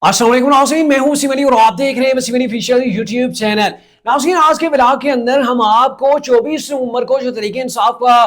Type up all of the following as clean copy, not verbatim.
अस्सलाम वालेकुम नाज़रीन, मैं हूं सिमली और आप देख रहे हैं सिमली ऑफिशियल यूट्यूब चैनल। नाज़रीन, आज के ब्लॉग के अंदर हम आपको 24 नवंबर को जो तहरीक इंसाफ का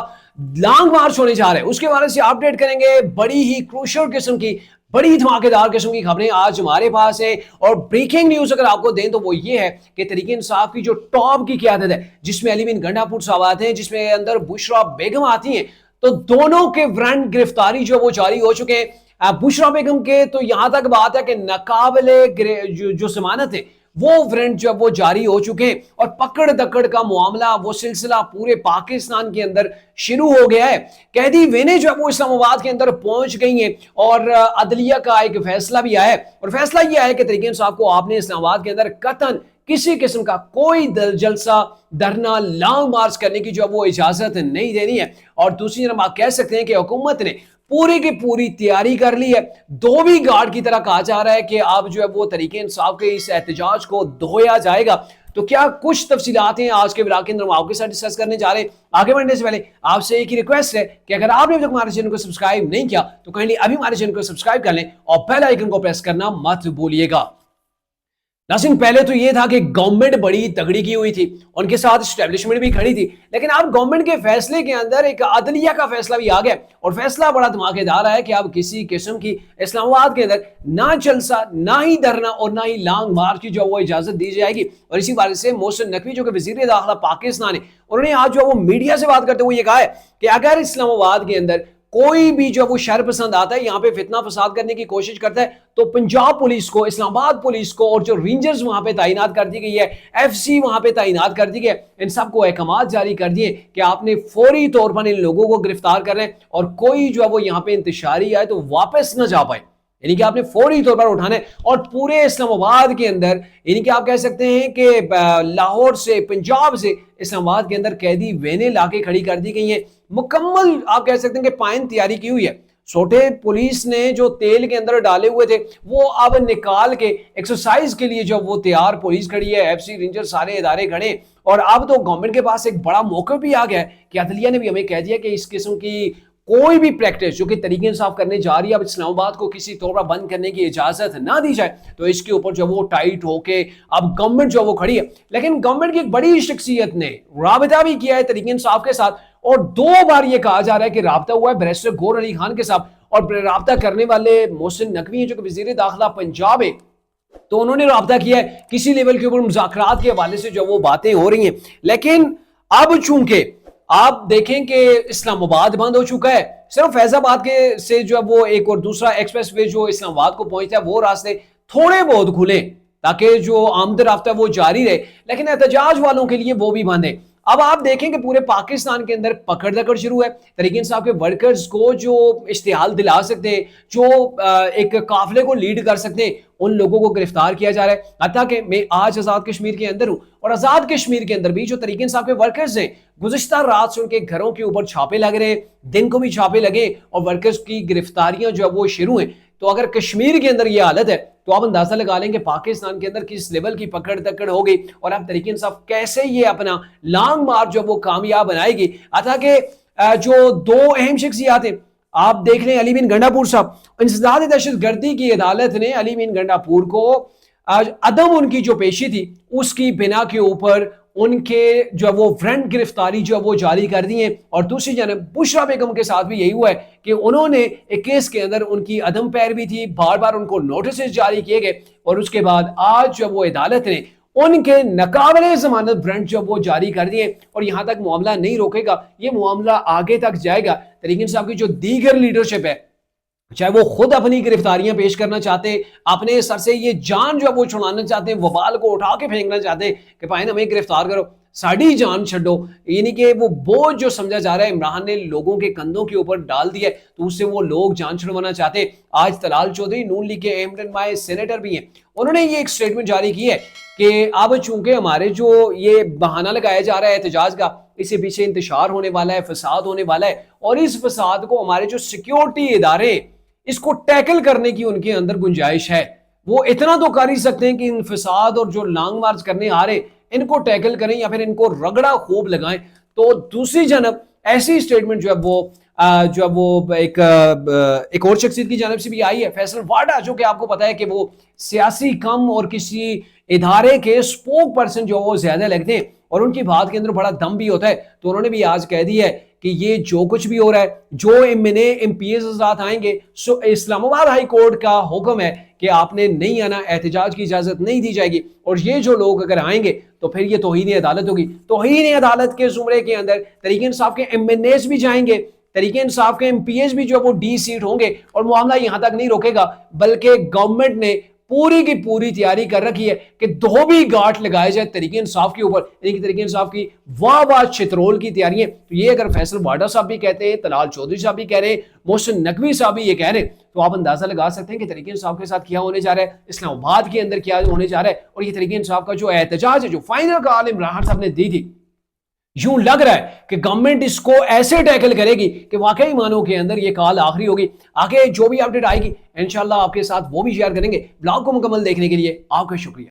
लॉन्ग मार्च होने जा रहा है उसके बारे से अपडेट करेंगे। बड़ी ही क्रूशियल किस्म की, बड़ी धमाकेदार किस्म की खबरें आज हमारे पास है। और ब्रेकिंग न्यूज अगर आपको दें तो वो ये है कि तहरीक इंसाफ की जो टॉप की क़यादत है, जिसमें अली बिन गंडापुर साहब आते हैं, जिसमें अंदर बुशरा बेगम आती हैं, तो दोनों के वारंट गिरफ्तारी जो वो जारी हो चुके हैं। बुशरा बेगम के तो यहां तक बात है कि नाकाबिले जो जमानत है वो वारंट जो वो जारी हो चुके हैं और पकड़ दकड़ का मामला, वो सिलसिला पूरे पाकिस्तान के अंदर शुरू हो गया है। कैदी वेने जो है वो इस्लामाबाद के अंदर पहुंच गई हैं और अदलिया का एक फैसला भी आया है। और फैसला यह है कि तहरीक इंसाफ को आपने इस्लामाबाद के अंदर कतन किसी किस्म का कोई जलसा, धरना, लॉन्ग मार्च करने की जो वो इजाजत नहीं देनी है। और दूसरी तरफ आप कह सकते हैं कि हुकूमत ने पूरी की पूरी तैयारी कर ली है। धोबी गार्ड की तरह कहा जा रहा है कि अब जो है वो तहरीक इंसाफ के इस एहतजाज को धोया जाएगा। तो क्या कुछ तफसीलात हैं आज के ब्लॉग के अंदर आपके साथ डिस्कस करने जा रहे हैं। आगे बढ़ने से पहले आपसे एक ही रिक्वेस्ट है कि अगर आपने अभी तक हमारे चैनल को सब्सक्राइब नहीं किया तो काइंडली अभी हमारे चैनल को सब्सक्राइब कर लें और बेल आइकन को प्रेस करना मत भूलिएगा। नाज़रीन, पहले तो ये था कि गवर्नमेंट बड़ी तगड़ी की हुई थी, उनके साथ एस्टेब्लिशमेंट भी खड़ी थी, लेकिन अब गवर्नमेंट के फैसले के अंदर एक अदलिया का फैसला भी आ गया और फैसला बड़ा धमाकेदार है कि अब किसी किस्म की इस्लामाबाद के अंदर ना जलसा, ना ही धरना और ना ही लॉन्ग मार्च की जो वो इजाजत दी जाएगी। और इसी बारे से मोहसिन नकवी जो कि वजीर दाखिला पाकिस्तान है, उन्होंने आज जो वो मीडिया से बात करते हुए ये कहा है कि अगर इस्लामाबाद के अंदर कोई भी जो वो शर पसंद आता है, यहाँ पे फितना फसाद करने की कोशिश करता है, तो पंजाब पुलिस को, इस्लामाबाद पुलिस को और जो रेंजर्स वहां पे तैनात कर दी गई है, एफसी वहां पे तैनात कर दी गई है, इन सबको अहकामात जारी कर दिए कि आपने फौरी तौर पर इन लोगों को गिरफ्तार करना है और कोई जो है वो यहाँ पे इंतशारी आए तो वापस न जा पाए, यानी कि आपने फौरी तौर पर उठाना है। और पूरे इस्लामाबाद के अंदर, यानी कि आप कह सकते हैं कि लाहौर से, पंजाब से इस्लामाबाद के अंदर कैदी वेने लाके खड़ी कर दी गई हैं। मुकम्मल आप कह सकते हैं कि पाइन तैयारी की हुई है। छोटे पुलिस ने जो तेल के अंदर डाले हुए थे वो अब निकाल के एक्सरसाइज के लिए जो वो तैयार पुलिस खड़ी है, एफसी, रेंजर, सारे इदारे खड़े। और अब तो गवर्नमेंट के पास एक बड़ा मौका भी आ गया है कि अदलिया ने भी हमें कह दिया कि इस किस्म की कोई भी प्रैक्टिस जो कि तरीके इंसाफ करने जा रही है, अब इस्लामाबाद को किसी तौर पर बंद करने की इजाजत ना दी जाए, तो इसके ऊपर जो वो टाइट होके अब गवर्नमेंट जो वो खड़ी है। लेकिन गवर्नमेंट की एक बड़ी शख्सियत ने राबता भी किया है तरीके इंसाफ के साथ और 2 बार ये कहा जा रहा है कि राबता हुआ है बैरिस्टर गौहर अली खान के साथ। और राबता करने वाले मोहसिन नकवी हैं जो कि वजीर दाखिला पंजाब है, तो उन्होंने राबता किया है किसी लेवल के ऊपर मुज़ाकरात के हवाले से जो वो बातें हो रही हैं। लेकिन अब चूंकि आप देखें कि इस्लामाबाद बंद हो चुका है, सिर्फ फैजाबाद के से जो वो एक और दूसरा एक्सप्रेस वे जो इस्लामाबाद को पहुंचता है वो रास्ते थोड़े बहुत खुले ताकि जो आमद रफ्ता वो जारी रहे, लेकिन एहतजाज वालों के लिए वो भी बंद है। अब आप देखें कि पूरे पाकिस्तान के अंदर पकड़ दकड़ शुरू है। तहरीक इंसाफ के वर्कर्स को जो इश्तिहाल दिला सकते हैं, जो एक काफिले को लीड कर सकते हैं, उन लोगों को गिरफ्तार किया जा रहा है। हत्ता कि मैं आज आजाद कश्मीर के अंदर हूं और आजाद कश्मीर के अंदर भी जो तहरीक इंसाफ के वर्कर्स हैं, गुज़िश्ता रात से उनके घरों के ऊपर छापे लग रहे हैं, दिन को भी छापे लगे और वर्कर्स की गिरफ्तारियां जो है वो शुरू हैं। तो अगर कश्मीर के अंदर ये हालत है तो आप अंदाजा लगा लेंगे पाकिस्तान के अंदर किस लेवल की पकड़ दकड़ हो गई और अब तहरीक इंसाफ कैसे ये अपना लॉन्ग मार्च जो वो कामयाब बनाएगी। अतः के जो 2 अहम शख्सियात हैं, आप देख लें अली बिन गंडापुर साहब, इंसदाद दहशतगर्दी की अदालत ने अली बिन गंडापुर को अदम उनकी जो पेशी थी उसकी बिना के ऊपर उनके जो वो वारंट गिरफ्तारी जो वो जारी कर दी है। और दूसरी जानब बुशरा बेगम के साथ भी यही हुआ है कि उन्होंने एक केस के अंदर उनकी अदम पैरवी थी, बार बार उनको नोटिस जारी किए गए और उसके बाद आज जब वो अदालत ने उनके नाकाबिले जमानत वारंट जो वो जारी कर दिए। और यहां तक मामला नहीं रोकेगा, ये मामला आगे तक जाएगा। तहरीक इंसाफ की जो दीगर लीडरशिप है, चाहे वो खुद अपनी गिरफ्तारियां पेश करना चाहते हैं, अपने सर से ये जान जो वो छुड़ाना चाहते हैं, वबाल को उठा के फेंकना चाहते हैं कि भाई हमें गिरफ्तार करो, साड़ी जान छो, यानी कि वो बोझ जो समझा जा रहा है इमरान ने लोगों के कंधों के ऊपर डाल दिया तो उससे वो लोग जान छुड़वाना चाहते हैं। आज तलाल चौधरी नून लीग के एमडन सेनेटर भी हैं, उन्होंने ये एक स्टेटमेंट जारी की है कि अब चूंकि हमारे जो ये बहाना लगाया जा रहा है एहतजाज का, इससे पीछे इंतशार होने वाला है, फसाद होने वाला है और इस फसाद को हमारे जो सिक्योरिटी इदारे इसको टैकल करने की उनके अंदर गुंजाइश है। वो इतना तो कर ही सकते हैं कि इन फसाद और जो लॉन्ग मार्च करने आ रहे इनको टैकल करें या फिर इनको रगड़ा खूब लगाएं। तो दूसरी जानब ऐसी स्टेटमेंट जो है वो جو اب وہ ایک اور شخصیت کی جانب سے بھی آئی ہے، فیصل واڈا، جو کہ آپ کو پتا ہے کہ وہ سیاسی کم اور کسی ادارے کے اسپوک پرسن جو وہ زیادہ لگتے ہیں اور ان کی بات کے اندر بڑا دم بھی ہوتا ہے. تو انہوں نے بھی آج کہہ دیا ہے کہ یہ جو کچھ بھی ہو رہا ہے، جو ایم پی ایز حضرات آئیں گے، اسلام آباد ہائی کورٹ کا حکم ہے کہ آپ نے نہیں آنا، احتجاج کی اجازت نہیں دی جائے گی، اور یہ جو لوگ اگر آئیں گے تو پھر یہ توہین عدالت ہوگی. توہین عدالت کے زمرے کے اندر تحریک انصاف کے ایم این ایز بھی جائیں گے، تحریک انصاف کے ایم پی ایز بھی جو وہ ڈی سیٹ ہوں گے، اور معاملہ یہاں تک نہیں روکے گا بلکہ گورنمنٹ نے پوری کی پوری تیاری کر رکھی ہے کہ دھوبی گھاٹ لگائے جائے تحریک انصاف کے اوپر، یعنی کہ تحریک انصاف کی واہ واہ چترول کی تیاریاں. تو یہ اگر فیصل واڈا صاحب بھی کہتے ہیں، طلال چودھری صاحب بھی کہہ رہے ہیں، محسن نقوی صاحب بھی یہ کہہ رہے ہیں، تو آپ اندازہ لگا سکتے ہیں کہ تحریک انصاف کے ساتھ کیا ہونے جا رہا ہے، اسلام آباد کے اندر کیا ہونے جا رہا ہے. اور یہ تحریک انصاف کا جو احتجاج ہے، جو فائنل کال عمران صاحب نے دی تھی، یوں لگ رہا ہے کہ گورنمنٹ اس کو ایسے ٹیکل کرے گی کہ واقعی مانوں کے اندر یہ کال آخری ہوگی. آگے جو بھی اپڈیٹ آئے گی انشاءاللہ آپ کے ساتھ وہ بھی شیئر کریں گے. بلاگ کو مکمل دیکھنے کے لیے آپ کا شکریہ.